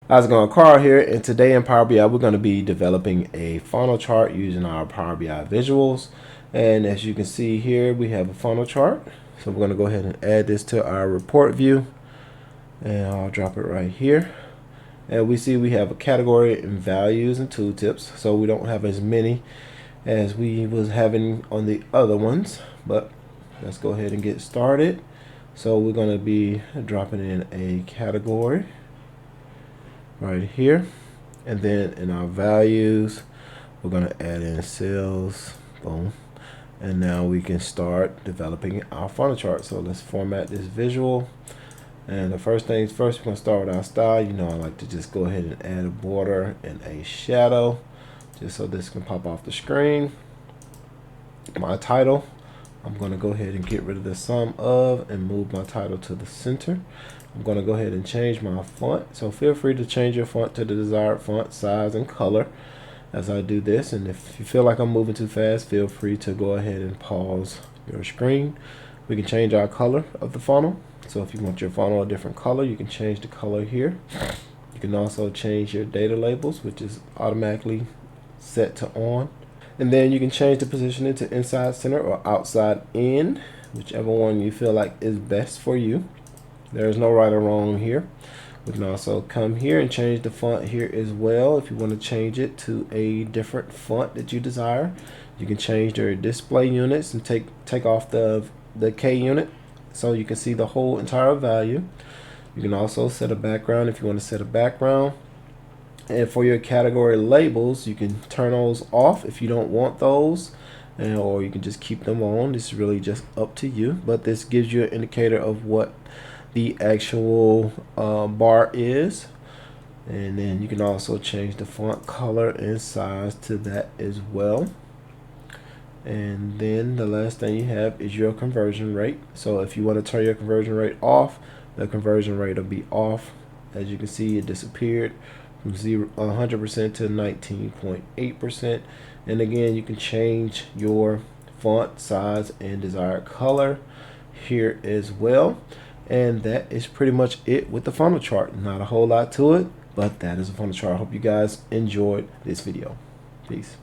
How's it going, Carl here, and today in Power BI we're going to be developing a funnel chart using our Power BI visuals. And as you can see here, we have a funnel chart, so we're going to go ahead and add this to our report view, and I'll drop it right here. And we see we have a category and values and tooltips, so we don't have as many as we was having on the other ones, but let's go ahead and get started. So we're going to be dropping in a category right here, and then in our values we're going to add in sales. Boom. And now we can start developing our funnel chart. So let's format this visual, and the first things first, we're going to start with our style. You know, I like to just go ahead and add a border and a shadow just so this can pop off the screen. My title, I'm going to go ahead and get rid of the sum of and move my title to the center. I'm going to go ahead and change my font, so feel free to change your font to the desired font size and color as I do this. And if you feel like I'm moving too fast, feel free to go ahead and pause your screen. We can change our color of the funnel, so if you want your funnel a different color, you can change the color here. You can also change your data labels, which is automatically set to on, and then you can change the positioning to inside center or outside in, whichever one you feel like is best for you. There's no right or wrong here. We can also come here and change the font here as well. If you want to change it to a different font that you desire, you can change your display units and take off the K unit so you can see the whole entire value. You can also set a background if you want to set a background. And for your category labels, you can turn those off if you don't want those, or you can just keep them on. This is really just up to you, but this gives you an indicator of what the actual bar is. And then you can also change the font color and size to that as well. And then the last thing you have is your conversion rate. So if you want to turn your conversion rate off, the conversion rate will be off. As you can see, it disappeared from 100% to 19.8%. and again, you can change your font size and desired color here as well. And that is pretty much it with the funnel chart. Not a whole lot to it, but that is a funnel chart. I hope you guys enjoyed this video. Peace.